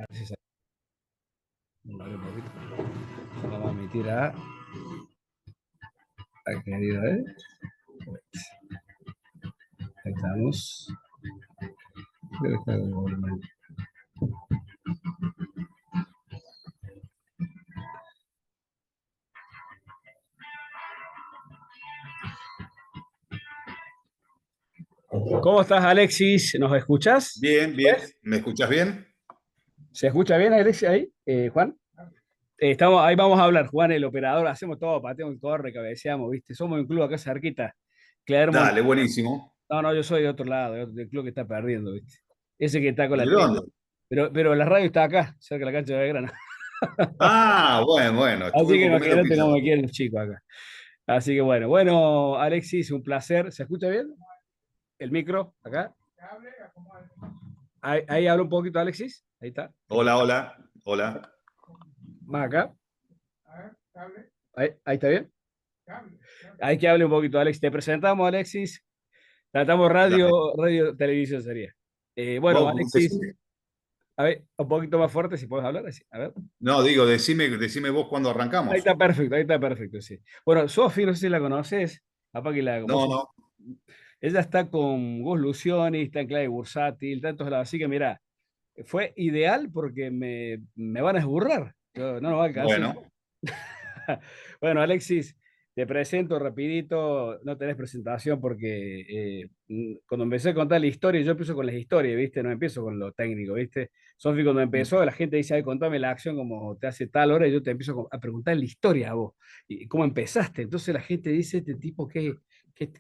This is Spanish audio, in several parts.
Así se abre un poquito. Vamos a emitir a querido, ¿eh? Ahí estamos. Creo que está el volumen. ¿Cómo estás, Alexis? ¿Nos escuchas? Bien, bien. ¿Me escuchas bien? ¿Se escucha bien, Alexis, ahí? Juan. Estamos, ahí vamos a hablar, Juan, el operador. Hacemos todo, pateamos, corre, cabeceamos, ¿viste? Somos un club acá cerquita. Clermont. Dale, buenísimo. No, no, yo soy de otro lado, del club que está perdiendo, ¿viste? Ese que está con ¿De la tele. dónde? Pero la radio está acá, cerca de la cancha de Belgrano. Ah, bueno, bueno. Así Estuvimos que comiendo imagínate pizza. cómo me quieren los chicos acá. Así que bueno, bueno, Alexis, un placer. ¿Se escucha bien? ¿El micro acá? Ahí habla un poquito, Alexis. Ahí está. Hola, hola, hola. Más acá. Ahí está bien. Hay que hable un poquito, Alexis. Te presentamos, Alexis. Tratamos Dale. radio, televisión sería. Bueno, Vos Alexis, decime. a ver, un poquito más fuerte si puedes hablar. A ver. No, digo, decime vos cuándo arrancamos. Ahí está perfecto, sí. Bueno, Sofi, no sé si la conoces. Capaz que No, no. ella está con Gus Lucioni, está en clave bursátil, tantos lados. Así que mira, fue ideal porque me van a esburrar. No nos va a alcanzar. Bueno, Bueno, Alexis, te presento rapidito, no tenés presentación porque cuando empecé a contar la historia, yo empiezo con las historias, ¿viste? No empiezo con lo técnico, ¿viste? Sofi, cuando empezó, la gente dice, ay, contame la acción como te hace tal hora, y yo te empiezo a preguntar la historia a vos, y cómo empezaste. Entonces la gente dice, este tipo, ¿qué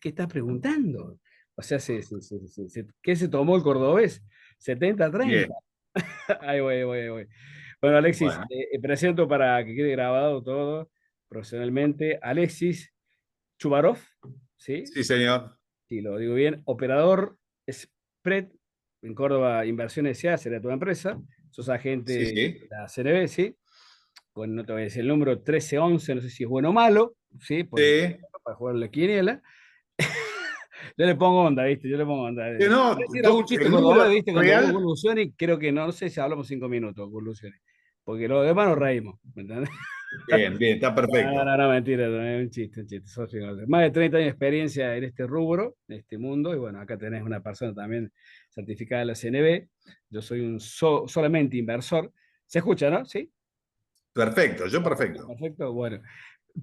está preguntando? O sea, ¿qué se tomó el cordobés? 70-30. bien. Ahí voy, ahí voy, ahí voy. Bueno, Alexis, Bueno, presento para que quede grabado todo profesionalmente. Alexis Chubarov, ¿sí? sí, señor. Sí, lo digo bien. Operador Spread en Córdoba Inversiones S.A., será tu empresa. Sos agente Sí, de sí. la CNB, ¿sí? Bueno, no te voy a decir el número 1311, no sé si es bueno o malo, ¿sí? Sí. Para jugar la quiniela. Yo le pongo onda, ¿viste? Yo le pongo onda. Que no, Decir algún chiste el cuando número ¿viste? Cuando hubo real. Evolucioni, creo que no sé si hablamos 5 minutos, Evolucioni. Porque los demás nos reímos, ¿me entendés? Bien, bien, está No, perfecto. no, no, mentira, no, es un chiste, un chiste. Más de 30 años de experiencia en este rubro, en este mundo, y bueno, acá tenés una persona también certificada de la CNB. Yo soy un solamente inversor. ¿Se escucha, no? ¿Sí? Perfecto, yo Perfecto, perfecto. perfecto. Bueno,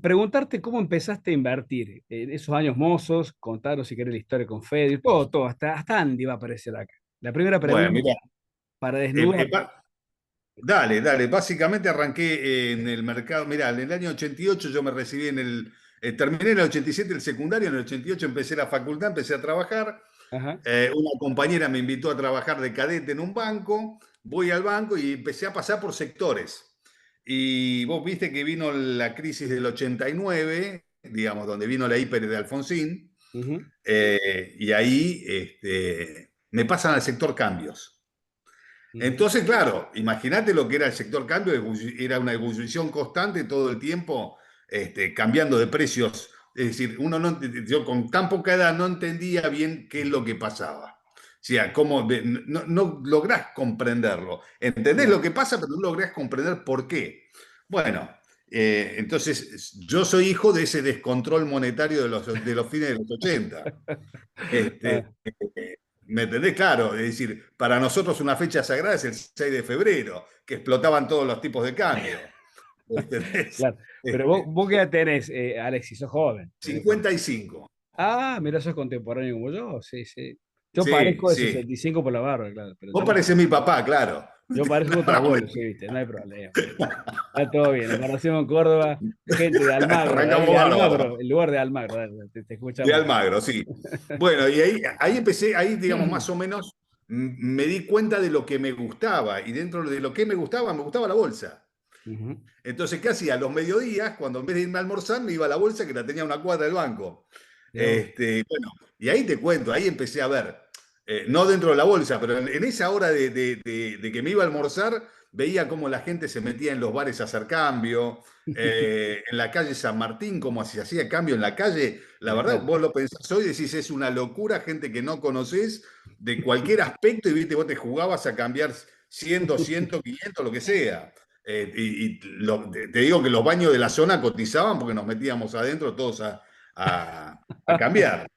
preguntarte cómo empezaste a invertir en esos años mozos, contaros si querés la historia con Fede, todo, todo, hasta Andy va a aparecer acá. La primera Bueno, pregunta mira. para eh, desnudar. eh, pa- Dale, dale. Básicamente arranqué en el mercado. Mirá, en el año 88 yo me recibí terminé en el 87 el secundario, en el 88 empecé la facultad, empecé a trabajar. Ajá. Una compañera me invitó a trabajar de cadete en un banco. Voy al banco y empecé a pasar por sectores. Y vos viste que vino la crisis del 89, digamos, donde vino la hiper de Alfonsín. Ujú. Y ahí me pasan al sector cambios. Ujú. Entonces, claro, imagínate lo que era el sector cambio, era una ebullición constante todo el tiempo, cambiando de precios. Es decir, yo con tan poca edad no entendía bien qué es lo que pasaba. O sea, no lográs comprenderlo. Entendés lo Claro. que pasa, pero no lográs comprender por qué. Bueno, entonces yo soy hijo de ese descontrol monetario de los fines de los 80. Este, Ah, ¿Me entendés? Claro, es decir, para nosotros una fecha sagrada es el 6 de febrero, que explotaban todos los tipos de cambio. ¿Entendés? claro. Pero Este, vos qué edad tenés, Alexis, sos joven. 55. Ah, mira, sos contemporáneo como yo, sí, sí. Yo Sí, parezco de sí. 65 por la barba, claro, pero Vos parecés mi papá, claro. yo parezco tu No, abuelo, sí, viste, no hay problema. Está todo bien, nos conocemos en Córdoba, gente de Almagro, ahí arrancamos de bárbaro. Almagro, el lugar de Almagro, dale, te De escuchamos. Almagro, sí. Bueno, y ahí empecé, ahí digamos más o menos me di cuenta de lo que me gustaba y dentro de lo que me gustaba la bolsa. Ujú. Entonces, ¿qué hacía? A los mediodías, cuando en vez de irme a almorzar, me iba a la bolsa que la tenía a una cuadra del banco. Mirá vos. Bueno, y ahí te cuento, ahí empecé a ver, no dentro de la bolsa, pero en esa hora de que me iba a almorzar, veía cómo la gente se metía en los bares a hacer cambio, en la calle San Martín, cómo se hacía cambio en la calle. La verdad, Claro. vos lo pensás hoy, decís, es una locura, gente que no conoces de cualquier aspecto, y viste, vos te jugabas a cambiar 100, 200, 500, lo que sea. Te digo que los baños de la zona cotizaban porque nos metíamos adentro todos a cambiar.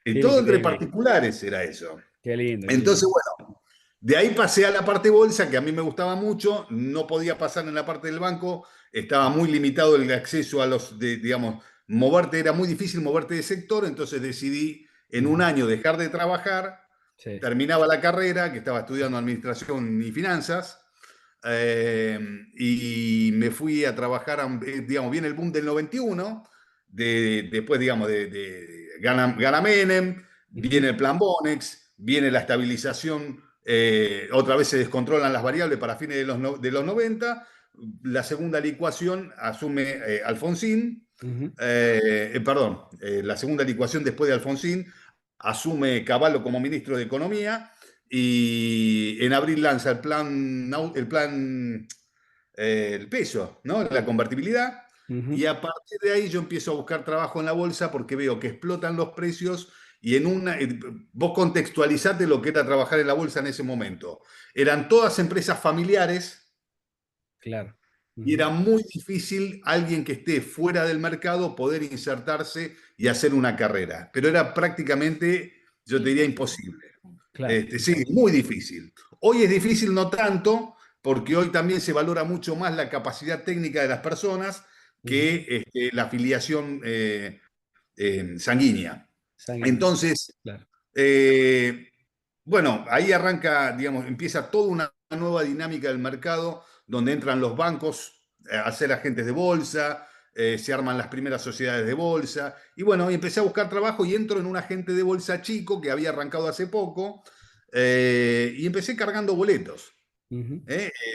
Y Qué todo entre increíble. particulares era eso. Qué lindo, qué Entonces, lindo. bueno, de ahí pasé a la parte bolsa, que a mí me gustaba mucho, no podía pasar en la parte del banco, estaba muy limitado el acceso a digamos, moverte, era muy difícil moverte de sector, entonces decidí en un Ujú. año dejar de trabajar, Sí. terminaba la carrera, que estaba estudiando administración y finanzas, eh, y me fui a trabajar, digamos, viene el boom del 91, después, digamos, Gana Menem, Ujú. viene el plan Bonex, viene la estabilización, otra vez se descontrolan las variables para fines de los 90, la segunda licuación asume Alfonsín, Ujú. la segunda licuación después de Alfonsín asume Cavallo como ministro de Economía y en abril lanza el peso, ¿no? La convertibilidad. Ujú. Y a partir de ahí yo empiezo a buscar trabajo en la bolsa porque veo que explotan los precios y vos contextualizate lo que era trabajar en la bolsa en ese momento. Eran todas empresas familiares Claro. y Ujú. era muy difícil alguien que esté fuera del mercado poder insertarse y hacer una carrera. Pero era prácticamente, yo te diría, imposible. Claro. Sí, muy difícil. Hoy es difícil no tanto, porque hoy también se valora mucho más la capacidad técnica de las personas Ujú. que la afiliación sanguínea. Sanguíneo. Entonces, Claro. eh, bueno, ahí arranca, digamos, empieza toda una nueva dinámica del mercado donde entran los bancos a ser agentes de bolsa, se arman las primeras sociedades de bolsa. Y bueno, y empecé a buscar trabajo y entro en un agente de bolsa chico que había arrancado hace poco y empecé cargando boletos. Ujú.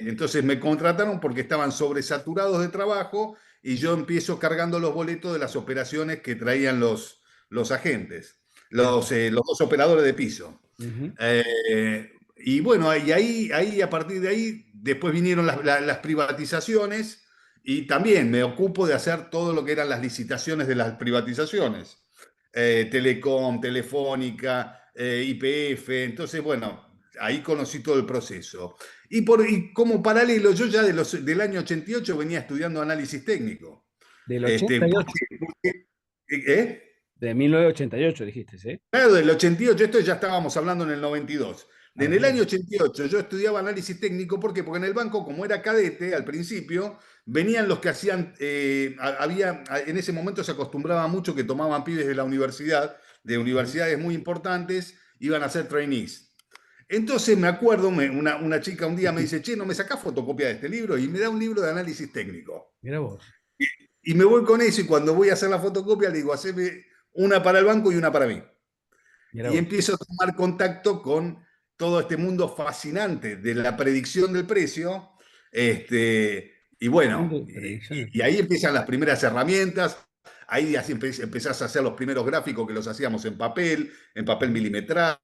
Entonces me contrataron porque estaban sobresaturados de trabajo y yo empiezo cargando los boletos de las operaciones que traían los agentes, Mira vos. los dos operadores de piso. Ujú. Y bueno, a partir de ahí, después vinieron las privatizaciones y también me ocupo de hacer todo lo que eran las licitaciones de las privatizaciones. Telecom, Telefónica, YPF, entonces bueno, ahí conocí todo el proceso. Y como paralelo, yo ya del año 88 venía estudiando análisis técnico. Del Este, 88. ¿eh? De 1988 dijiste, ¿sí? Claro, del 88, esto ya estábamos hablando en el 92. Ah, En el mira. año 88 yo estudiaba análisis técnico, ¿por qué? Porque en el banco, como era cadete al principio, venían los que hacían, en ese momento se acostumbraba mucho que tomaban pibes de la universidad, de Ujú. universidades muy importantes, iban a ser trainees. Entonces me acuerdo, una chica un día me dice, che, ¿no me sacás fotocopia de este libro? Y me da un libro de análisis técnico. Mira vos. Y me voy con eso y cuando voy a hacer la fotocopia le digo, haceme una para el banco y una para mí. Mira Y vos. empiezo a tomar contacto con todo este mundo fascinante de la predicción del precio. Y bueno, Tremendo predicciones. y ahí empiezan las primeras herramientas. Ahí así empezás a hacer los primeros gráficos que los hacíamos en papel Ujú. milimetrado.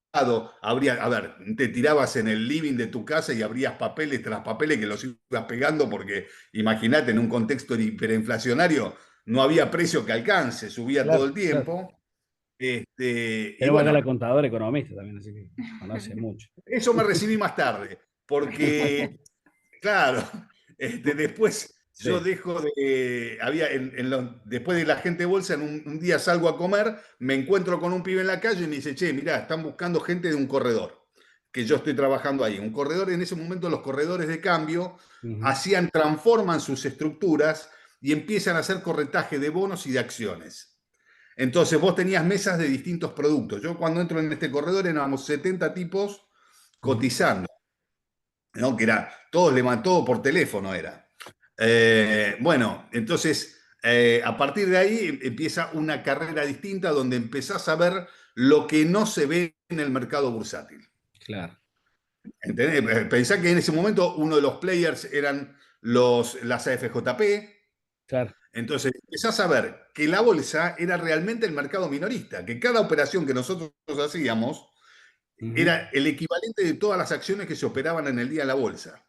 A ver, te tirabas en el living de tu casa y abrías papeles tras papeles que los ibas pegando porque imagínate, en un contexto hiperinflacionario no había precio que alcance, subía todo Claro, el claro. tiempo. Y Tenemos acá la bueno, contadora economista también, así que conoce mucho. eso me recibí más tarde, porque, claro, después yo Sí. dejo después de la gente de bolsa, un día salgo a comer, me encuentro con un pibe en la calle y me dice, che, mirá, están buscando gente de un corredor, que yo estoy trabajando ahí. Un corredor, en ese momento los corredores de cambio Ujú. transforman sus estructuras y empiezan a hacer corretaje de bonos y de acciones. Entonces vos tenías mesas de distintos productos. Yo cuando entro en este corredor éramos 70 tipos Ujú. cotizando, ¿no? Que era, todo por teléfono era. Bueno, entonces a partir de ahí empieza una carrera distinta donde empezás a ver lo que no se ve en el mercado bursátil. Claro, ¿Entendés? Pensá que en ese momento uno de los players eran las AFJP. claro. Entonces empezás a ver que la bolsa era realmente el mercado minorista, que cada operación que nosotros hacíamos Ujú. era el equivalente de todas las acciones que se operaban en el día en la bolsa.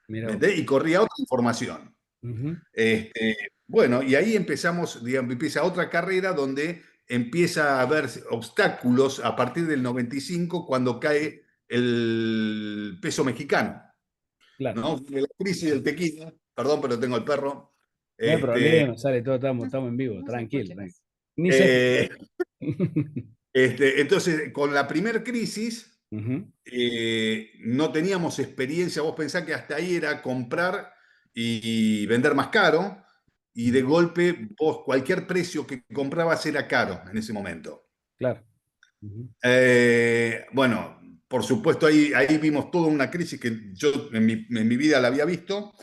Mira ¿Me vos. entendés? Y corría otra información. Ujú. Bueno, y ahí empezamos, digamos, empieza otra carrera donde empieza a haber obstáculos a partir del 95 cuando cae el peso mexicano. claro. ¿no? La crisis del tequila, perdón, pero tengo el perro. No hay Este, problema, sale todo, estamos, No, estamos en vivo, no se tranquilo, escucha tranquilo. casi. Ni se escucha. eh, entonces, con la primer crisis, Ujú, no teníamos experiencia. Vos pensás que hasta ahí era comprar y vender más caro, y de ujú, golpe vos cualquier precio que comprabas era caro en ese momento. claro. Ujú, Bueno, por supuesto, ahí vimos toda una crisis que yo en mi vida la había visto.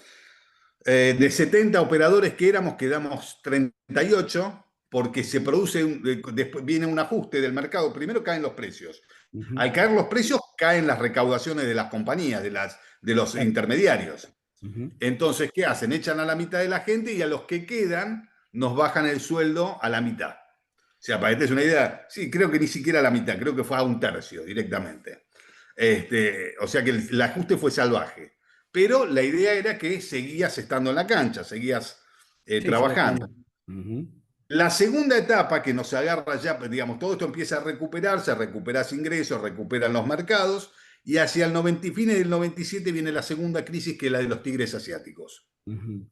De 70 operadores que éramos, quedamos 38 porque se produce, después viene un ajuste del mercado. Primero caen los precios. ujú, Al caer los precios, caen las recaudaciones de las compañías, de los claro. intermediarios. Ujú, Entonces, ¿qué hacen? Echan a la mitad de la gente y a los que quedan nos bajan el sueldo a la mitad. O sea, para que te des una idea, sí, creo que ni siquiera a la mitad, creo que fue a un tercio directamente. O sea que el ajuste fue salvaje. Pero la idea era que seguías estando en la cancha, seguías sí, sí, trabajando. ujú, La segunda etapa que nos agarra ya, pues, digamos, todo esto empieza a recuperarse, recuperas ingresos, recuperan los mercados, y hacia el 90, fines del 97 viene la segunda crisis, que es la de los tigres asiáticos. ujú.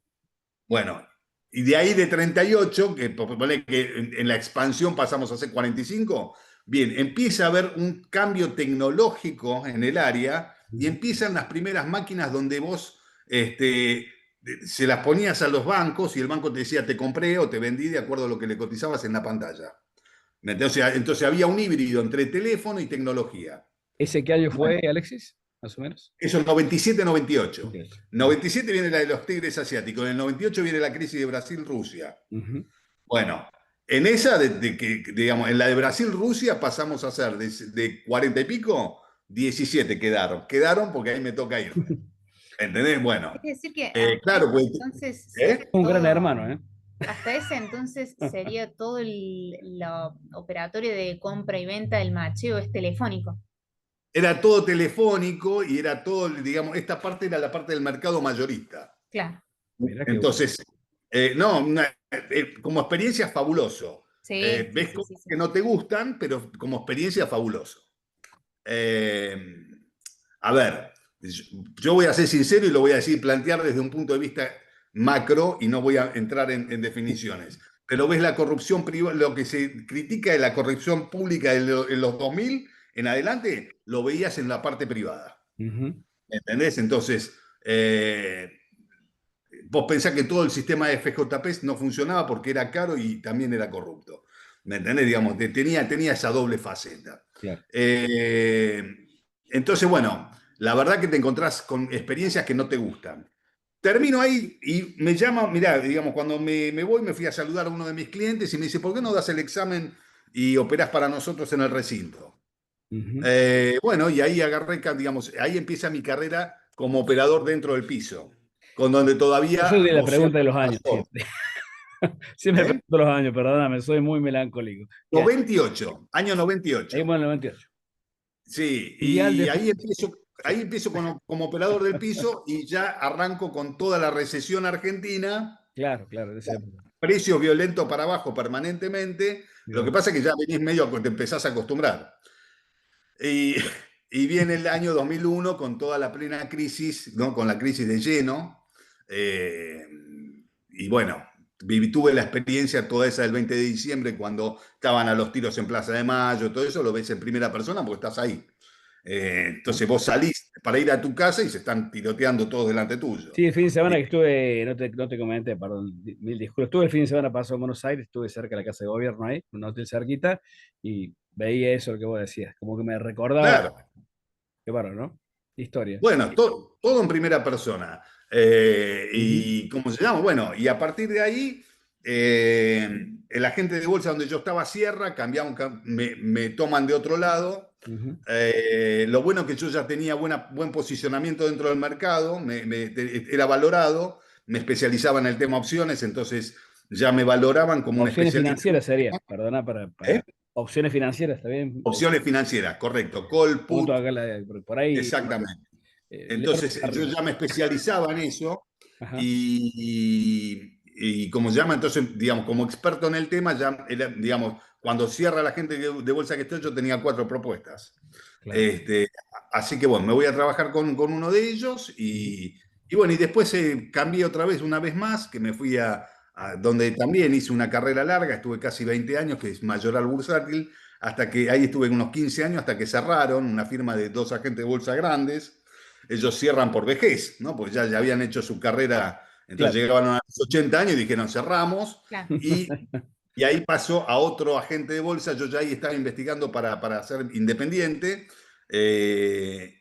Bueno, y de ahí de 38, que pone que en la expansión pasamos a ser 45, bien, empieza a haber un cambio tecnológico en el área y Ujú. empiezan las primeras máquinas donde vos se las ponías a los bancos y el banco te decía te compré o te vendí de acuerdo a lo que le cotizabas en la pantalla. Entonces había un híbrido entre teléfono y tecnología. ¿Ese qué año Bueno, fue, Alexis? Más o menos. eso es 97-98. 28. Ujú, 97 viene la de los tigres asiáticos, en el 98 viene la crisis de Brasil-Rusia. ujú. Bueno, en esa, digamos, en la de Brasil-Rusia pasamos a ser de 40 y pico, 17 quedaron. Quedaron porque ahí me toca irme. ¿Entendés? Es Bueno, decir, que hasta claro, ese pues, entonces ¿eh? sería Un gran hermano, todo, ¿eh? hasta ese entonces sería todo lo operatorio de compra y venta del macheo es telefónico. Era todo telefónico y era todo, digamos, esta parte era la parte del mercado mayorista. Claro. Mirá qué bueno. Entonces, no, como experiencia fabuloso. Sí, sí, Ves sí, sí, cosas sí. que no te gustan, pero como experiencia fabuloso. Eh, a ver, yo voy a ser sincero y lo voy a decir, plantear desde un punto de vista macro y no voy a entrar en definiciones. Pero ves la corrupción privada, lo que se critica de la corrupción pública en los 2000 en adelante, lo veías en la parte privada. Ujú. ¿Entendés? Entonces, vos pensás que todo el sistema de FJP no funcionaba porque era caro y también era corrupto. ¿Me entendés? Digamos, tenía esa doble faceta. Claro. Eh, entonces, bueno, la verdad que te encontrás con experiencias que no te gustan. Termino ahí y me llama, mirá, digamos, cuando me voy me fui a saludar a uno de mis clientes y me dice, ¿por qué no das el examen y operás para nosotros en el recinto? Ujú. Bueno, y ahí agarré, digamos, ahí empieza mi carrera como operador dentro del piso, con donde Yo soy todavía de la voceo pregunta de los años, pasó. siempre. Siempre ¿Eh? pregunto los años, perdóname, soy muy melancólico. ¿Qué año? 98, año Seguimos 98. en el 98. Sí, Y al y después. Sí, ahí empiezo como operador del piso y ya arranco con toda la recesión argentina, claro, claro, de esa época. precios violentos para abajo permanentemente. Lo que Mirá. pasa es que ya venís medio, te empezás a acostumbrar. Y, y viene el año 2001 con toda la plena crisis, ¿no? Con la crisis de lleno. eh, y bueno, tuve la experiencia toda esa del 20 de diciembre, cuando estaban a los tiros en Plaza de Mayo, todo eso lo ves en primera persona porque estás ahí. ¿No? Entonces vos salís para ir a tu casa y se están tiroteando todos delante tuyo. Sí, el fin de semana Y, que estuve, no te comenté, perdón, mil disculpas. Estuve el fin de semana pasado en Buenos Aires, estuve cerca de la Casa de Gobierno ahí, un hotel cerquita, y veía eso lo que vos decías, como que me recordaba, claro, qué bárbaro, ¿no? Historia. bueno, todo en primera persona. Ujú, ¿Y cómo se llama? Bueno, y a partir de ahí, el agente de bolsa donde yo estaba cierra, me toman de otro lado. ujú. Lo bueno es que yo ya tenía buen posicionamiento dentro del mercado, era valorado, me especializaba en el tema opciones, entonces ya me valoraban como un Opciones especialista. financieras sería, perdona, ¿Eh? opciones financieras, ¿está bien? Opciones financieras, correcto. Call, Punto put, acá por ahí, exactamente. leo Entonces yo arriba. ya me especializaba en eso Ajá. y como se llama, entonces, digamos, como experto en el tema, ya, digamos, cuando cierra la gente de bolsa que estoy, yo tenía 4 propuestas. claro. Este, así que bueno, me voy a trabajar con uno de ellos y bueno, y después cambié otra vez, una vez más, que me fui a donde también hice una carrera larga, estuve casi 20 años, que es Mayoral Bursátil, hasta que ahí estuve unos 15 años, hasta que cerraron, una firma de dos agentes de bolsa grandes. Ellos cierran por vejez, ¿no? Pues ya habían hecho su carrera, entonces Claro. llegaban a los 80 años y dijeron cerramos. Claro. Y y ahí pasó a otro agente de bolsa, yo ya ahí estaba investigando para ser independiente.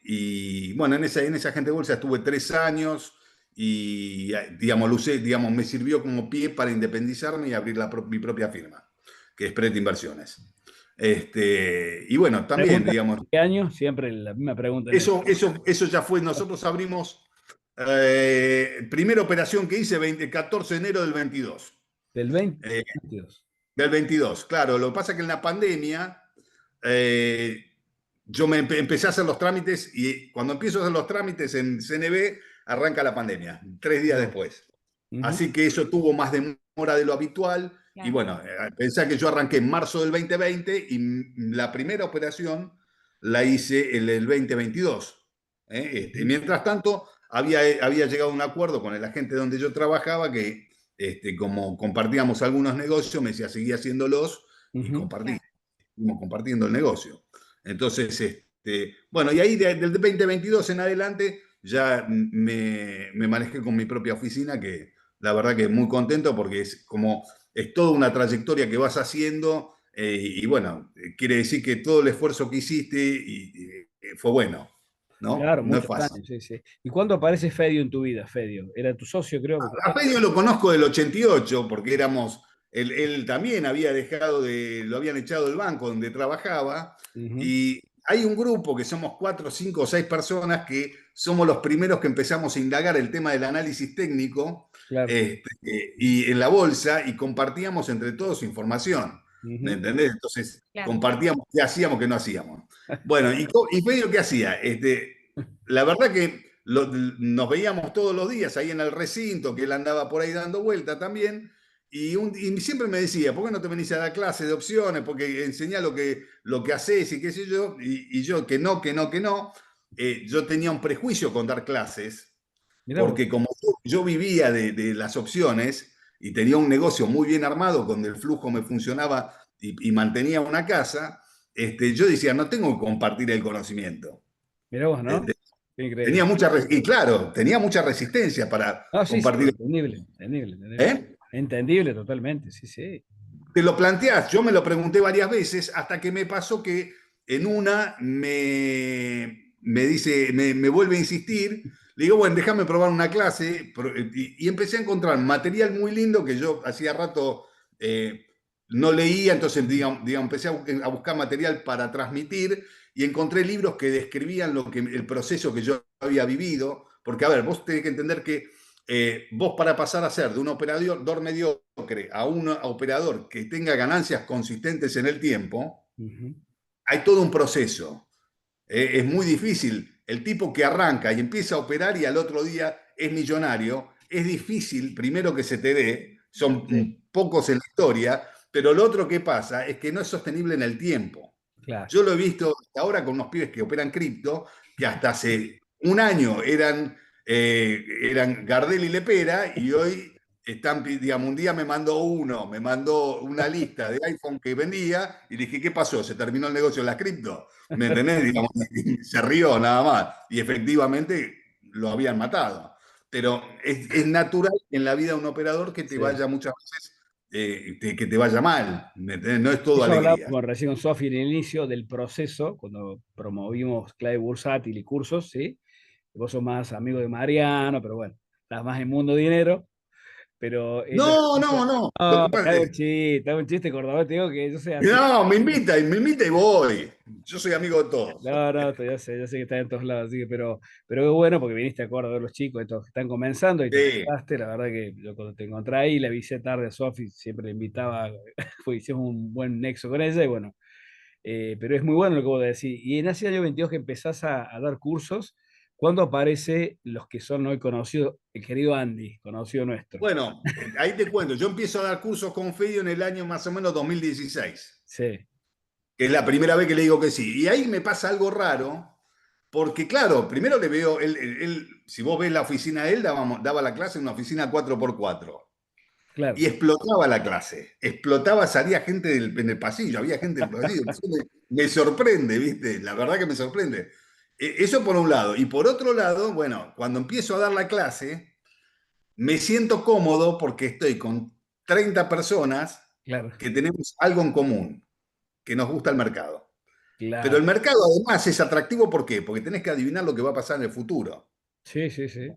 Y bueno, en ese agente de bolsa estuve 3 años y digamos, lo usé, digamos, me sirvió como pie para independizarme y abrir mi propia firma, que es Pret Inversiones. Y bueno, también, Pregunta, digamos, ¿qué año? Siempre la misma pregunta en el eso ya fue, nosotros abrimos, primera operación que hice, 14 de enero del 22. del 20, Eh, 22. Del 22, claro. Lo que pasa es que en la pandemia eh, yo empecé a hacer los trámites y cuando empiezo a hacer los trámites en CNB arranca la pandemia, 3 días No. después. Ujú. Así que eso tuvo más demora de lo habitual y Claro. bueno, pensé que yo arranqué en marzo del 2020 y la primera operación la hice en el 2022. Ujú. Mientras tanto, había llegado a un acuerdo con el agente donde yo trabajaba que como compartíamos algunos negocios, me decía, seguí haciéndolos y Ujú. Claro. seguimos compartiendo el negocio. Entonces, bueno, y ahí del 2022 en adelante ya me manejé con mi propia oficina, que la verdad que muy contento porque es toda una trayectoria que vas haciendo y bueno, quiere decir que todo el esfuerzo que hiciste fue bueno, ¿no? Claro, No es muchos fácil. años, sí, sí. ¿Y cuándo aparece Fedio en tu vida, Fedio? ¿Era tu socio, creo, me A contaste? Peña lo conozco del 88, porque él también había lo habían echado del banco donde trabajaba, Ujú. y hay un grupo que somos 4, 5 o 6 personas que somos los primeros que empezamos a indagar el tema del análisis técnico Claro. y en la bolsa y compartíamos entre todos información, ¿me Ujú. entendés? Entonces Claro. compartíamos qué hacíamos, qué no hacíamos. Bueno, y Pedro, ¿qué hacía? La verdad que nos veíamos todos los días ahí en el recinto, que él andaba por ahí dando vuelta también, y siempre me decía, ¿por qué no te venís a dar clase de opciones? Porque enseñá lo que haces y qué sé yo, y yo que no, que no, que no. Yo tenía un prejuicio con dar clases, Mirá vos. porque como yo vivía de las opciones y tenía un negocio muy bien armado, donde el flujo me funcionaba y mantenía una casa, yo decía, no tengo que compartir el conocimiento. Mirá vos, ¿no? Este, Qué increíble. y claro, tenía mucha resistencia para No, sí, sí, compartir. entendible, entendible, entendible. ¿Eh? Entendible totalmente, sí, sí. Te lo planteás, yo me lo pregunté varias veces hasta que me pasó que en una me dice, me vuelve a insistir, le digo, bueno, déjame probar una clase y empecé a encontrar material muy lindo que yo hacía rato no leía, entonces empecé a buscar material para transmitir y encontré libros que describían el proceso que yo había vivido, porque a ver, vos tenés que entender que vos para pasar a ser de un operador mediocre a un operador que tenga ganancias consistentes en el tiempo, Ujú. hay todo un proceso. Es muy difícil. El tipo que arranca y empieza a operar y al otro día es millonario, es difícil, primero que se te dé, son Sí, pocos en la historia, pero lo otro que pasa es que no es sostenible en el tiempo. claro. Yo lo he visto hasta ahora con unos pibes que operan cripto, que hasta hace un año eran Gardel y Lepera, y hoy están, digamos, un día me mandó una lista de iPhone que vendía, y dije, ¿qué pasó? ¿Se terminó el negocio de las cripto? ¿Me entendés? Digamos, se rió nada más. Y efectivamente lo habían matado. Pero es natural en la vida de un operador que te Sí. vaya muchas veces, que te vaya mal. ¿Me entendés? No es todo Eso hablaba alegría. como recién con Sofi en el inicio del proceso, cuando promovimos clave bursátil y cursos, ¿sí? Vos sos más amigo de Mariano, pero bueno, estás más en Mundo Dinero, pero ella... No, no, no. Lo No, que pasa es, te hago un chiste cordobés, te digo que yo soy así. no, me invita y voy. Yo soy amigo de todos. No, no, yo sé que está en todos lados, así que, pero es bueno porque viniste a acuerdo de los chicos, estos que están comenzando y te Sí. invitaste, la verdad que yo cuando te encontré ahí, la avisé tarde a Sofi, siempre la invitaba, hicimos un buen nexo con ella y bueno, pero es muy bueno lo que vos decís. Y en ese año 22 que empezás a dar cursos, ¿cuándo aparece los que son hoy conocidos, el querido Andy, conocido nuestro? Bueno, ahí te cuento. Yo empiezo a dar cursos con Fedio en el año más o menos 2016. Sí, que es la primera vez que le digo que sí. Y ahí me pasa algo raro, porque claro, primero le veo, si vos ves la oficina de él, daba la clase en una oficina 4x4. Claro. Y explotaba la clase, explotaba, salía gente en el pasillo, había gente en el pasillo. Me sorprende, ¿viste? La verdad que me sorprende. Eso por un lado. Y por otro lado, bueno, cuando empiezo a dar la clase, me siento cómodo porque estoy con 30 personas Claro, que tenemos algo en común, que nos gusta el mercado. Pero el claro. mercado además es atractivo, ¿por qué? Porque tenés que adivinar lo que va a pasar en el futuro. Sí, sí, sí.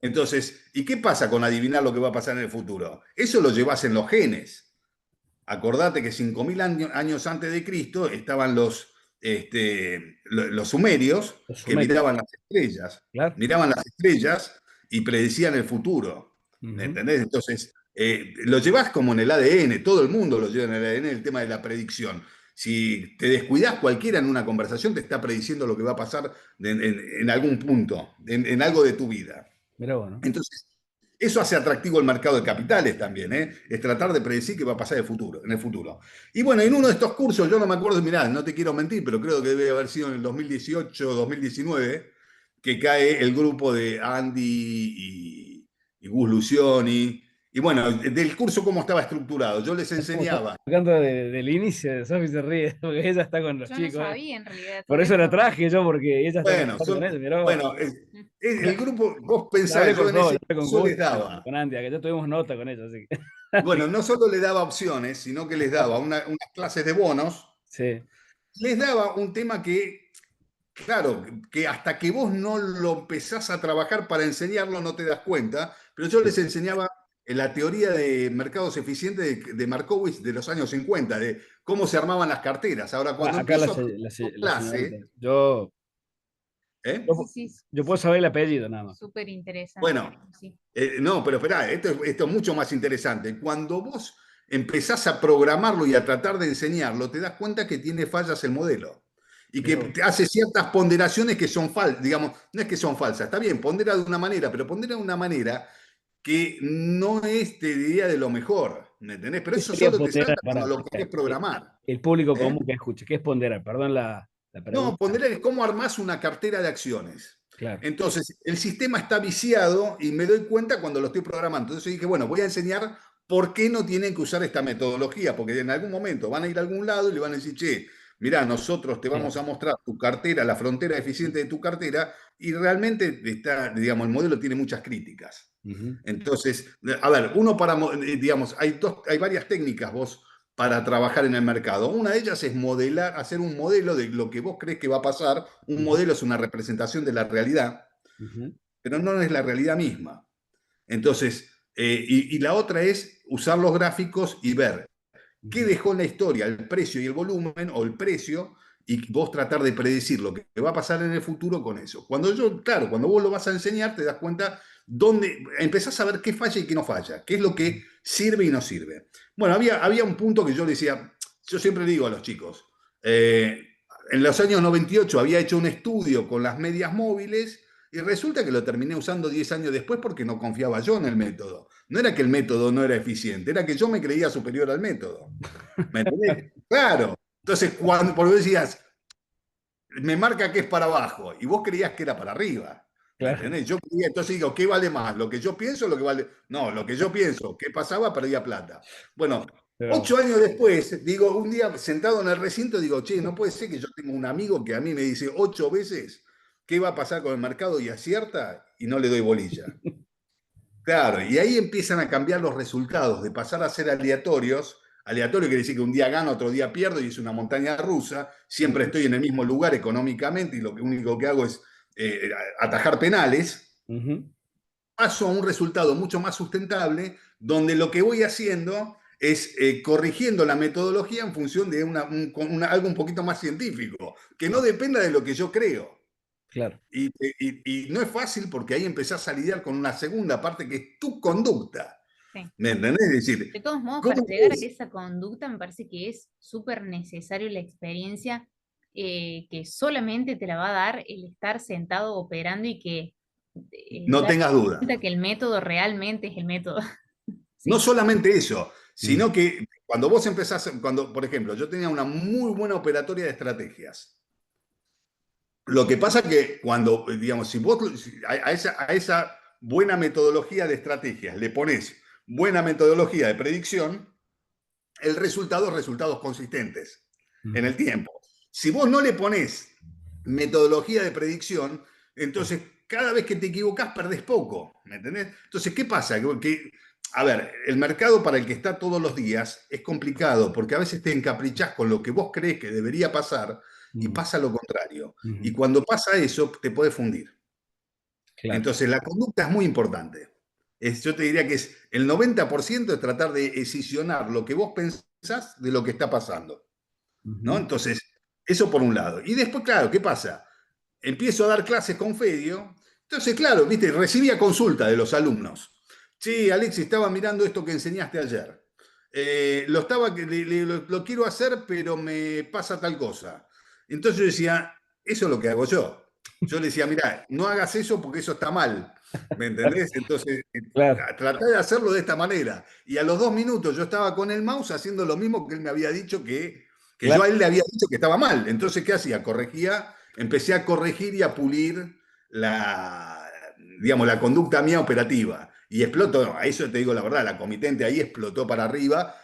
Entonces, ¿y qué pasa con adivinar lo que va a pasar en el futuro? Eso lo llevas en los genes. Acordate que 5.000 años antes de Cristo estaban los sumerios Los que sumerios, claro. miraban las estrellas y predecían el futuro. ¿Me Ujú. entendés? Entonces, lo llevas como en el ADN, todo el mundo lo lleva en el ADN, el tema de la predicción. Si te descuidas, cualquiera en una conversación te está prediciendo lo que va a pasar en algún punto, en algo de tu vida. Mira bueno. Entonces, eso hace atractivo el mercado de capitales también, ¿eh? Es tratar de predecir qué va a pasar en el futuro. Y bueno, en uno de estos cursos, yo no me acuerdo, mirá, no te quiero mentir, pero creo que debe haber sido en el 2018 o 2019, que cae el grupo de Andy y Gus Lucioni. Y bueno, del curso cómo estaba estructurado. Yo les Estamos enseñaba. hablando del inicio, de Sofi se ríe, porque ella está con los Yo no chicos. sabía en realidad Por todo eso la esto. traje yo, porque ella está Bueno, trabajando con ellos. Mirá vos. bueno, Mm. el grupo, vos Ya hablé pensás, yo con en todos, ya ese hablé con curso Gus, les daba. con Andy, que ya tuvimos nota con ellos, así que. Bueno, no solo le daba opciones, sino que les daba unas clases de bonos, Sí, les daba un tema que, claro, que hasta que vos no lo empezás a trabajar para enseñarlo no te das cuenta, pero yo les sí. enseñaba la teoría de mercados eficientes de Markowitz de los años 50, de cómo se armaban las carteras. Ahora, cuando Acá empiezo a la señorita. clase, Sí, ¿eh? sí, sí, Yo puedo saber el apellido nada más. súper interesante. Bueno, Sí. no, pero espera, esto es mucho más interesante. Cuando vos empezás a programarlo y a tratar de enseñarlo, te das cuenta que tiene fallas el modelo y que Mirá vos. te hace ciertas ponderaciones que son falsas, digamos, no es que son falsas, está bien, pondera de una manera, pero pondera de una manera que no es, te diría, de lo mejor, ¿me entendés? Pero ¿Qué eso sería solo te ponderar salta cuando para lo querés programar. el público ¿Eh? común que escuche? ¿Qué es ponderar? Perdón la No, pregunta. ponderar es cómo armás una cartera de acciones. Claro. Entonces, el sistema está viciado y me doy cuenta cuando lo estoy programando. Entonces dije, bueno, voy a enseñar por qué no tienen que usar esta metodología, porque en algún momento van a ir a algún lado y le van a decir, che, mirá, nosotros te Sí. vamos a mostrar tu cartera, la frontera eficiente de tu cartera, y realmente está, digamos, el modelo tiene muchas críticas. Ujú. Entonces, a ver, uno para, digamos, hay varias técnicas vos para trabajar en el mercado. Una de ellas es modelar, hacer un modelo de lo que vos crees que va a pasar. Un Ujú. modelo es una representación de la realidad, Ujú. pero no es la realidad misma. Entonces, y la otra es usar los gráficos y ver qué Ujú. dejó en la historia el precio y el volumen o el precio y vos tratar de predecir lo que va a pasar en el futuro con eso. Claro, cuando vos lo vas a enseñar te das cuenta dónde, empezás a ver qué falla y qué no falla, qué es lo que sirve y no sirve. Bueno, había un punto que yo le decía, yo siempre digo a los chicos, en los años 98 había hecho un estudio con las medias móviles y resulta que lo terminé usando 10 años después porque no confiaba yo en el método. No era que el método no era eficiente, era que yo me creía superior al método. ¿Me entendés? Claro. Entonces, porque vos decías, me marca que es para abajo, y vos creías que era para arriba. ¿Me Claro. entendés? Yo creía, entonces digo, ¿qué vale más? ¿Lo que yo pienso o lo que vale? No, lo que yo pienso. ¿Qué pasaba? Perdía plata. Bueno, Pero, 8 años después, digo, un día sentado en el recinto, digo, che, no puede ser que yo tenga un amigo que a mí me dice 8 veces qué va a pasar con el mercado y acierta y no le doy bolilla. Claro, y ahí empiezan a cambiar los resultados, de pasar a ser aleatorios. Aleatorio quiere decir que un día gano, otro día pierdo y es una montaña rusa. Siempre ujú. estoy en el mismo lugar económicamente y lo único que hago es atajar penales. Ujú. Paso a un resultado mucho más sustentable, donde lo que voy haciendo es corrigiendo la metodología en función de algo un poquito más científico, que no dependa de lo que yo creo. Claro. Y no es fácil porque ahí empezás a lidiar con una segunda parte que es tu conducta. Sí. ¿Me entendés? Es decir, De todos modos, para ¿cómo llegar a vos? esa conducta me parece que es súper necesario la experiencia que solamente te la va a dar el estar sentado operando y que No darte tengas duda. cuenta que el método realmente es el método. No Sí. solamente eso, Mm. sino que cuando vos empezás, por ejemplo, yo tenía una muy buena operatoria de estrategias. Lo que pasa que cuando, digamos, si vos a esa buena metodología de estrategias le pones buena metodología de predicción, el resultado es resultados consistentes en el tiempo. Si vos no le pones metodología de predicción, entonces cada vez que te equivocás perdés poco, ¿me entendés? Entonces, ¿qué pasa? A ver, el mercado para el que está todos los días es complicado porque a veces te encaprichás con lo que vos crees que debería pasar y pasa lo contrario. Y cuando pasa eso, te puede fundir. Claro. Entonces, la conducta es muy importante. Yo te diría que es el 90% es tratar de escisionar lo que vos pensás de lo que está pasando, ¿no? Entonces, eso por un lado. Y después, claro, ¿qué pasa? Empiezo a dar clases con Fedio, entonces, claro, viste, recibía consulta de los alumnos. Sí, Alexis, estaba mirando esto que enseñaste ayer. Lo quiero hacer, pero me pasa tal cosa. Entonces yo decía, eso es lo que hago yo. Yo le decía, mira, no hagas eso porque eso está mal. ¿Me entendés? Entonces, Claro. traté de hacerlo de esta manera. Y a los 2 minutos yo estaba con el mouse haciendo lo mismo que él me había dicho que yo Claro. a él le había dicho que estaba mal. Entonces, ¿qué hacía? Empecé a corregir y a pulir digamos, la conducta mía operativa. Y explotó, a eso te digo la verdad, la comitente ahí explotó para arriba,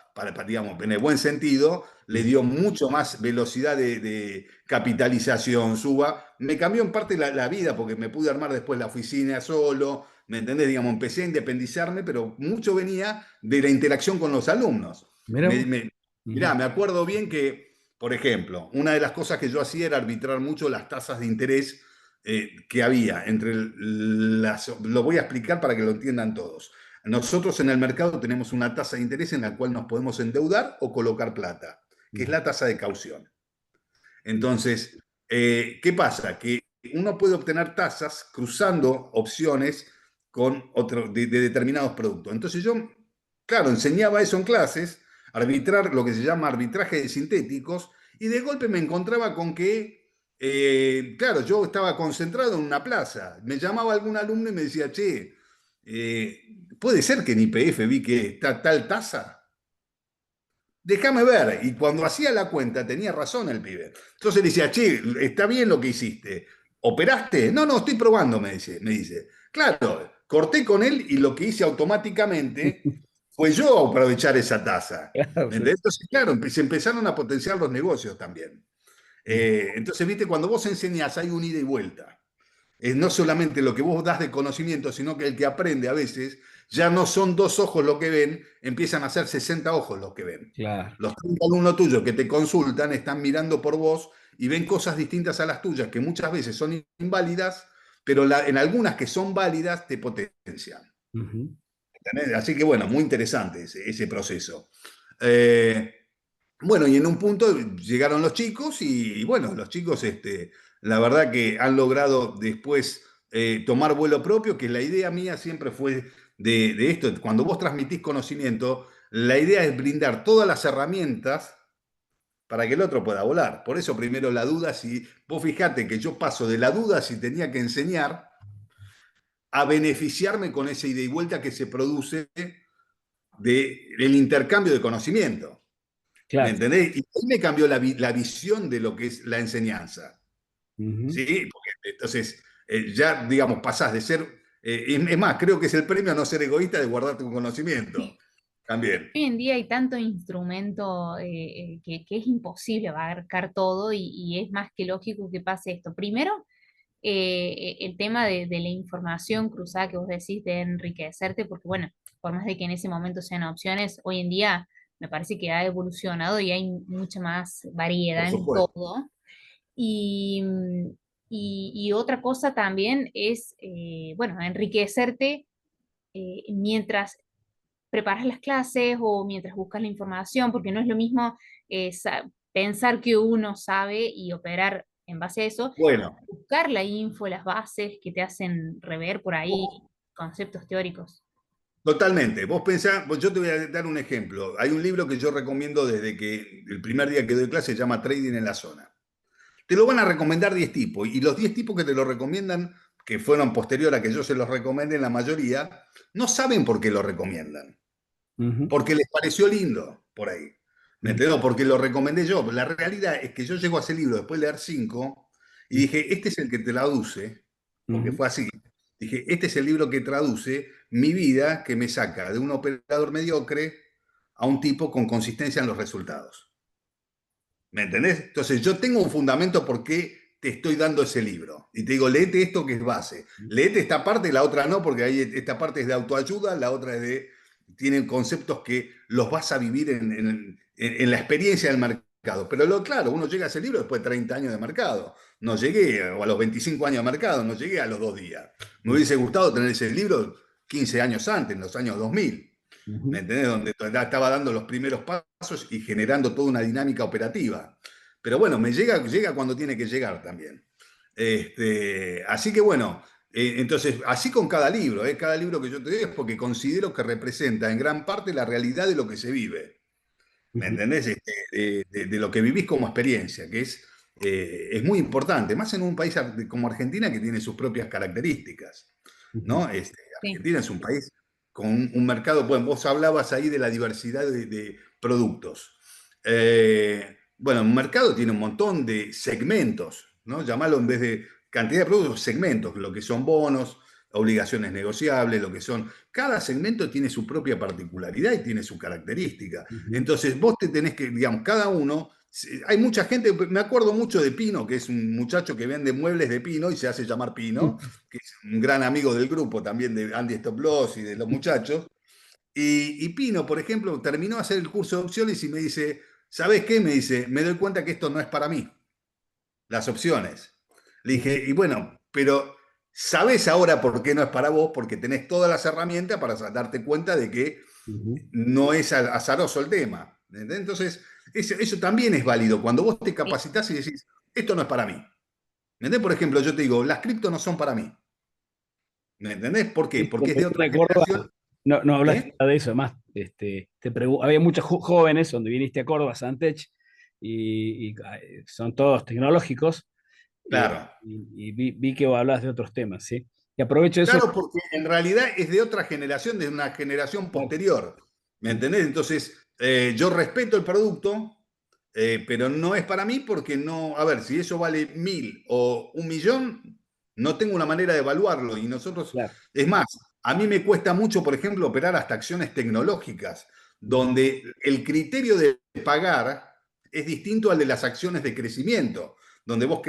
digamos, en el buen sentido, le dio mucho más velocidad de capitalización, suba. Me cambió en parte la vida porque me pude armar después la oficina solo, ¿me entendés? Digamos, empecé a independizarme, pero mucho venía de la interacción con los alumnos. Mira vos. Mirá, me acuerdo bien que, por ejemplo, una de las cosas que yo hacía era arbitrar mucho las tasas de interés que había entre lo voy a explicar para que lo entiendan todos. Nosotros en el mercado tenemos una tasa de interés en la cual nos podemos endeudar o colocar plata, que es la tasa de caución. Entonces, ¿qué pasa? Que uno puede obtener tasas cruzando opciones de determinados productos. Entonces yo, claro, enseñaba eso en clases, arbitrar lo que se llama arbitraje de sintéticos, y de golpe me encontraba con que, claro, yo estaba concentrado en una plaza. Me llamaba algún alumno y me decía, che, ¿puede ser que en YPF vi que está tal tasa? Déjame ver. Y cuando hacía la cuenta tenía razón el pibe. Entonces le decía, che, está bien lo que hiciste. ¿Operaste? No, no, estoy probando, me dice. Claro, corté con él y lo que hice automáticamente fue yo aprovechar esa tasa. Claro, sí. Entonces, claro, se empezaron a potenciar los negocios también. Entonces, viste, cuando vos enseñás hay un ida y vuelta. No solamente lo que vos das de conocimiento, sino que el que aprende a veces ya no son 2 ojos lo que ven, empiezan a ser 60 ojos los que ven. Claro. Los 30 alumnos tuyos que te consultan están mirando por vos y ven cosas distintas a las tuyas que muchas veces son inválidas, pero en algunas que son válidas te potencian. ¿Entendés? Así que bueno, muy interesante ese proceso. Bueno, y en un punto llegaron los chicos y bueno, los chicos, la verdad que han logrado después tomar vuelo propio, que la idea mía siempre fue de esto, cuando vos transmitís conocimiento, la idea es brindar todas las herramientas para que el otro pueda volar. Por eso primero la duda, si vos fijate que yo paso de la duda si tenía que enseñar a beneficiarme con esa ida y vuelta que se produce del intercambio de conocimiento. ¿Me Claro. entendés? Y ahí me cambió la visión de lo que es la enseñanza. ¿Sí? Porque entonces, ya, digamos, pasás de ser. Es más, creo que es el premio a no ser egoísta de guardar tu conocimiento. También. Hoy en día hay tanto instrumento que es imposible abarcar todo y es más que lógico que pase esto. Primero, el tema de la información cruzada que vos decís de enriquecerte, porque bueno, por más de que en ese momento sean opciones, hoy en día me parece que ha evolucionado y hay mucha más Por variedad en supuesto. todo. Y, y otra cosa también es, bueno, enriquecerte mientras preparas las clases o mientras buscas la información, porque no es lo mismo pensar que uno sabe y operar en base a eso, Bueno, buscar la info, las bases que te hacen rever por ahí conceptos teóricos. totalmente. Vos pensás, yo te voy a dar un ejemplo. Hay un libro que yo recomiendo desde que el primer día que doy clase, se llama Trading en la Zona. Te lo van a recomendar 10 tipos, y los 10 tipos que te lo recomiendan, que fueron posterior a que yo se los recomiende, la mayoría, no saben por qué lo recomiendan. Porque les pareció lindo. por ahí. ¿Me Ujú. entiendes? Porque lo recomendé yo. La realidad es que yo llego a ese libro después de leer 5 y dije, este es el que traduce, porque Ujú. fue así. Dije, este es el libro que traduce mi vida, que me saca de un operador mediocre a un tipo con consistencia en los resultados. ¿Me entendés? Entonces yo tengo un fundamento por qué te estoy dando ese libro. Y te digo, léete esto que es base. Léete esta parte y la otra no, porque ahí esta parte es de autoayuda, la otra es de... Tienen conceptos que los vas a vivir en la experiencia del mercado. Pero claro, uno llega a ese libro después de 30 años de mercado. No llegué, o a los 25 años de mercado, no llegué a los 2 días. Me hubiese gustado tener ese libro 15 años antes, en los años 2000. ¿Me Ujú. entendés? Donde estaba dando los primeros pasos y generando toda una dinámica operativa. Pero bueno, llega cuando tiene que llegar también. Así que bueno, entonces, así con cada libro que yo te doy es porque considero que representa en gran parte la realidad de lo que se vive. ¿Me Ujú. entendés? De lo que vivís como experiencia, que es muy importante, más en un país como Argentina que tiene sus propias características. Ujú. ¿No? Sí, Argentina es un país con un mercado, bueno, vos hablabas ahí de la diversidad de productos. Bueno, un mercado tiene un montón de segmentos, ¿no? Llamarlo en vez de cantidad de productos, segmentos, lo que son bonos, obligaciones negociables, lo que son... Cada segmento tiene su propia particularidad y tiene su característica. Ujú. Entonces vos te tenés que, digamos, cada uno... Hay mucha gente, me acuerdo mucho de Pino, que es un muchacho que vende muebles de pino y se hace llamar Pino, que es un gran amigo del grupo también de Andy Stop Loss y de los muchachos. Y Pino, por ejemplo, terminó de hacer el curso de opciones y me dice, ¿sabes qué? Me dice, me doy cuenta que esto no es para mí, las opciones. Le dije, y bueno, pero ¿sabes ahora por qué no es para vos? Porque tenés todas las herramientas para darte cuenta de que Ujú. no es azaroso el tema. ¿Entendés? Entonces, eso también es válido. Cuando vos te sí. capacitas y decís, esto no es para mí. ¿Entendés? Por ejemplo, yo te digo, las cripto no son para mí. ¿Me entendés? ¿Por qué? Sí, Porque cuando es de viniste otra a Córdoba, generación. no hablaste ¿Eh? nada de eso, además, había muchos jóvenes donde viniste a Córdoba, Santech, son todos tecnológicos, Claro. y vi que hablas de otros temas, ¿sí? Y aprovecho eso. Claro, porque en realidad es de otra generación, de una generación Claro. posterior. ¿Me entendés? Entonces, yo respeto el producto, pero no es para mí porque no, a ver, si eso vale 1000 o 1 millón, no tengo una manera de evaluarlo. Y nosotros, Claro. es más, a mí me cuesta mucho, por ejemplo, operar hasta acciones tecnológicas, Ujú. donde el criterio de pagar es distinto al de las acciones de crecimiento, donde vos,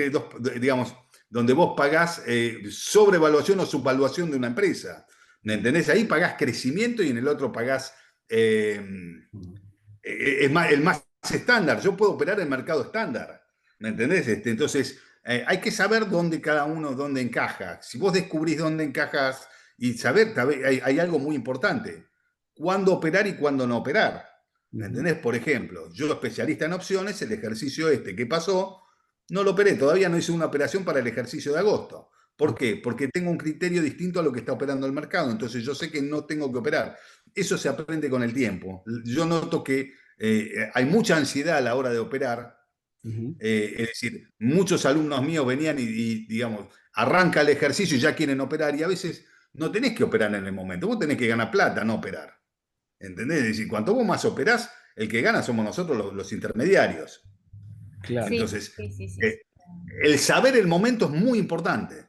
digamos, donde vos pagás sobrevaluación o subvaluación de una empresa. ¿Me entendés? Ahí pagás crecimiento y en el otro pagás Ujú. es más, el más estándar. Yo puedo operar en mercado estándar. ¿Me entendés? Entonces, hay que saber dónde cada uno, dónde encaja. Si vos descubrís dónde encajas y saber, hay algo muy importante. Cuándo operar y cuándo no operar. ¿Me Ujú. entendés? Por ejemplo, yo especialista en opciones, el ejercicio que pasó, no lo operé. Todavía no hice una operación para el ejercicio de agosto. ¿Por qué? Porque tengo un criterio distinto a lo que está operando el mercado. Entonces yo sé que no tengo que operar. Eso se aprende con el tiempo. Yo noto que hay mucha ansiedad a la hora de operar. Ujú. Es decir, muchos alumnos míos venían digamos, arranca el ejercicio y ya quieren operar y a veces no tenés que operar en el momento, vos tenés que ganar plata, no operar. ¿Entendés? Es decir, cuanto vos más operás, el que gana somos nosotros los intermediarios. Claro. Sí, Entonces, sí, sí, sí, sí. eh, el saber el momento es muy importante.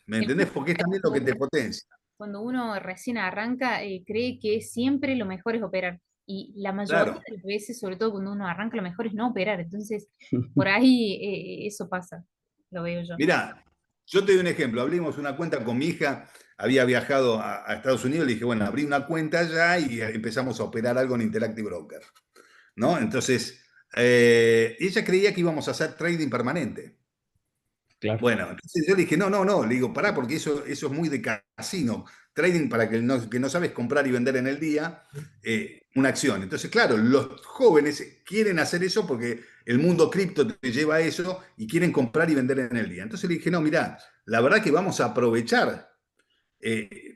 ¿Me El entendés? punto Porque es es también lo que te potencia. cuando uno recién arranca, cree que siempre lo mejor es operar. Y la mayoría Claro. de las veces, sobre todo cuando uno arranca, lo mejor es no operar. Entonces, por ahí eso pasa, lo veo yo. Mirá, yo te doy un ejemplo. Abrimos una cuenta con mi hija, había viajado a Estados Unidos, le dije, bueno, abrí una cuenta allá y empezamos a operar algo en Interactive Broker, ¿no? Entonces, ella creía que íbamos a hacer trading permanente. Claro. Bueno, entonces yo le dije, no, no, no, le digo, pará, porque eso es muy de casino. Trading para que no sabes comprar y vender en el día una acción. Entonces, claro, los jóvenes quieren hacer eso porque el mundo cripto te lleva a eso y quieren comprar y vender en el día. Entonces le dije, no, mirá, la verdad que vamos a aprovechar,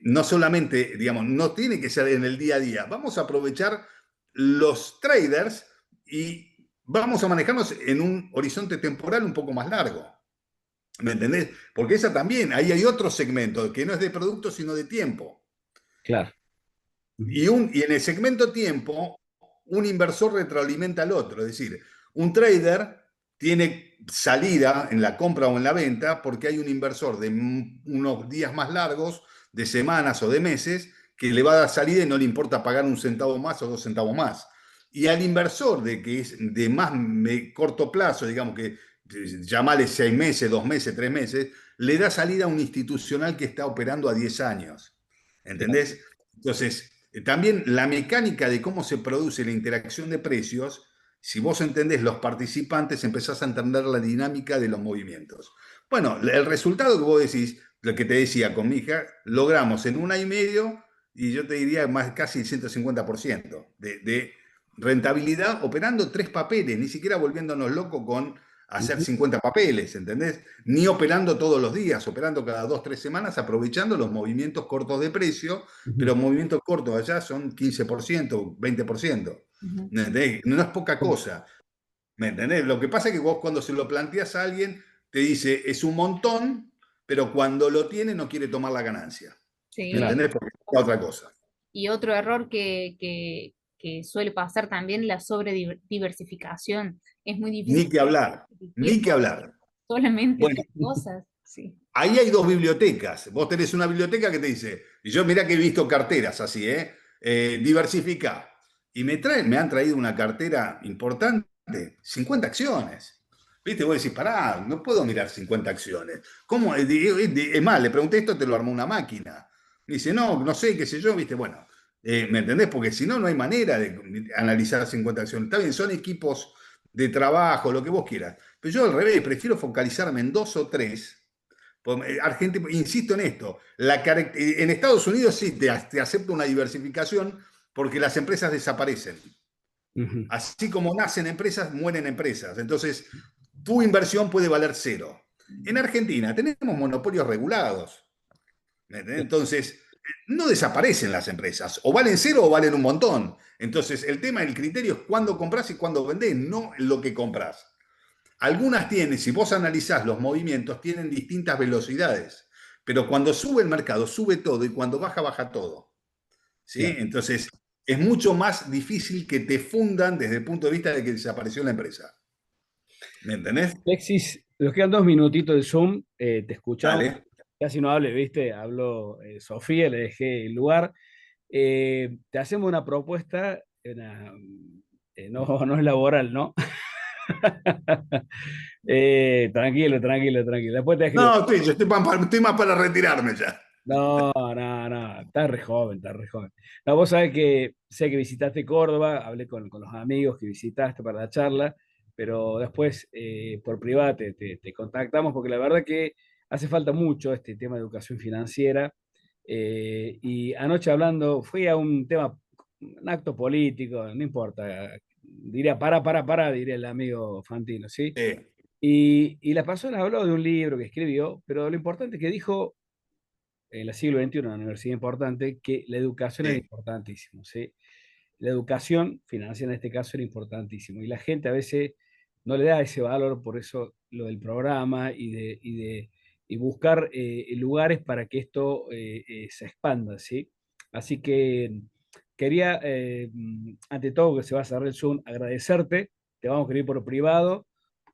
no solamente, digamos, no tiene que ser en el día a día, vamos a aprovechar los traders y vamos a manejarnos en un horizonte temporal un poco más largo. ¿Me entendés? Porque esa también, ahí hay otro segmento que no es de producto, sino de tiempo. Claro. Ujú. Y en el segmento tiempo, un inversor retroalimenta al otro. Es decir, un trader tiene salida en la compra o en la venta porque hay un inversor de unos días más largos, de semanas o de meses, que le va a dar salida y no le importa pagar un centavo más o 2 centavos más. Y al inversor que es de más corto plazo, digamos que llamale 6 meses, 2 meses, 3 meses, le da salida a un institucional que está operando a 10 años. Claro. ¿Entendés? Entonces, también la mecánica de cómo se produce la interacción de precios, si vos entendés los participantes, empezás a entender la dinámica de los movimientos. Bueno, el resultado que vos decís, lo que te decía con mi hija, logramos en 1 año y medio, y yo te diría más casi el 150% de rentabilidad operando 3 papeles, ni siquiera volviéndonos locos con hacer Ujú, 50 papeles, ¿entendés? Ni operando todos los días, operando cada 2, 3 semanas, aprovechando los movimientos cortos de precio, ujú. pero movimientos cortos allá son 15%, 20%. Ujú. ¿Entendés? No es poca cosa. ¿Me entendés? Lo que pasa es que vos cuando se lo planteas a alguien, te dice, es un montón, pero cuando lo tiene no quiere tomar la ganancia. ¿Me Sí. Claro. entendés? Porque es otra cosa. Y otro error que suele pasar también, la sobrediversificación. Es muy Ni difícil que hablar, ni que tiempo, hablar. solamente Bueno, tres cosas. Sí. ahí hay dos bibliotecas. Vos tenés una biblioteca que te dice, y yo mirá que he visto carteras así, diversifica. Y me han traído una cartera importante, 50 acciones. ¿Viste? Vos decís, pará, no puedo mirar 50 acciones. ¿Cómo? Es más, le pregunté esto, te lo armó una máquina. Me dice, no, no sé, qué sé yo, ¿viste? Bueno, ¿me entendés? Porque si no, no hay manera de analizar 50 acciones. Está bien, son equipos de trabajo, lo que vos quieras. Pero yo al revés, prefiero focalizarme en 2 o 3. Argentina, insisto en esto, en Estados Unidos sí te acepto una diversificación porque las empresas desaparecen. Ujú. Así como nacen empresas, mueren empresas. Entonces, tu inversión puede valer cero. En Argentina tenemos monopolios regulados. Entonces, no desaparecen las empresas. O valen cero o valen un montón. Entonces, el tema, el criterio es cuándo compras y cuándo vendés, no lo que compras. Algunas tienen, si vos analizás los movimientos, tienen distintas velocidades. Pero cuando sube el mercado, sube todo y cuando baja, baja todo. ¿Sí? Claro. Entonces, es mucho más difícil que te fundan desde el punto de vista de que desapareció la empresa. ¿Me entendés? Alexis, nos quedan 2 minutitos de Zoom, te escuchamos. Dale. Casi no hable, ¿viste? Habló Sofía, le dejé el lugar. Te hacemos una propuesta, no, no es laboral, ¿no? Tranquilo, tranquilo, tranquilo. Después te escribo. No, estoy más para retirarme ya. No, no, no, estás re joven, estás re joven. No, vos sabés que sé que visitaste Córdoba, hablé con los amigos que visitaste para la charla, pero después por privado te contactamos porque la verdad que hace falta mucho este tema de educación financiera. Y anoche hablando, fui a un tema, un acto político, no importa, diría para, diría el amigo Fantino, ¿sí? Eh, Y la persona habló de un libro que escribió, pero lo importante es que dijo en el siglo XXI, una universidad importante, que la educación era eh, importantísimo, ¿sí? La educación financiera en este caso era importantísimo y la gente a veces no le da ese valor, por eso lo del programa y buscar lugares para que esto se expanda, ¿sí? Así que quería, ante todo, que se va a cerrar el Zoom, agradecerte, te vamos a escribir por privado,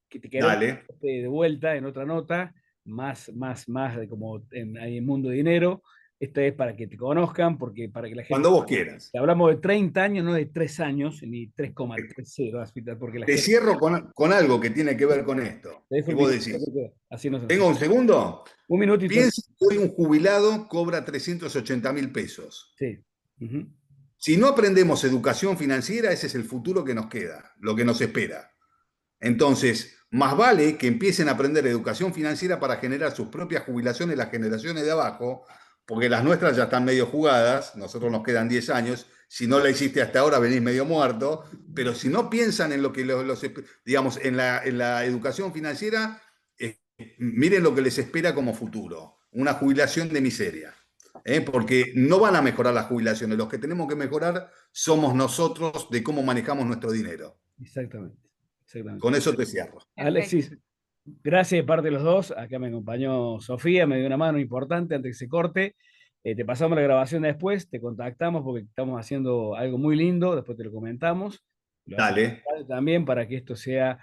que te queremos dale. de vuelta en otra nota, más de como hay en Mundo Dinero. Esta es para que te conozcan, porque para que la gente, Cuando vos quieras. que hablamos de 30 años, no de 3 años, ni 3,30, porque la Te gente, cierro con algo que tiene que ver con esto. te dejo Y el vos minuto, decís, así nos ¿tengo hacemos. un segundo? Un minutito, Piensa que hoy un jubilado cobra 380.000 pesos. sí. Ujú. Si no aprendemos educación financiera, ese es el futuro que nos queda, lo que nos espera. Entonces, más vale que empiecen a aprender educación financiera para generar sus propias jubilaciones las generaciones de abajo, porque las nuestras ya están medio jugadas, nosotros nos quedan 10 años, si no la hiciste hasta ahora venís medio muerto, pero si no piensan en lo que digamos, en la educación financiera, miren lo que les espera como futuro, una jubilación de miseria. Porque no van a mejorar las jubilaciones, los que tenemos que mejorar somos nosotros de cómo manejamos nuestro dinero. Exactamente, exactamente. Con eso te cierro. Perfecto. Alexis, gracias de parte de los dos. Acá me acompañó Sofía, me dio una mano importante antes que se corte. Te pasamos la grabación después, te contactamos porque estamos haciendo algo muy lindo, después te lo comentamos. Lo hacemos Dale. también para que esto sea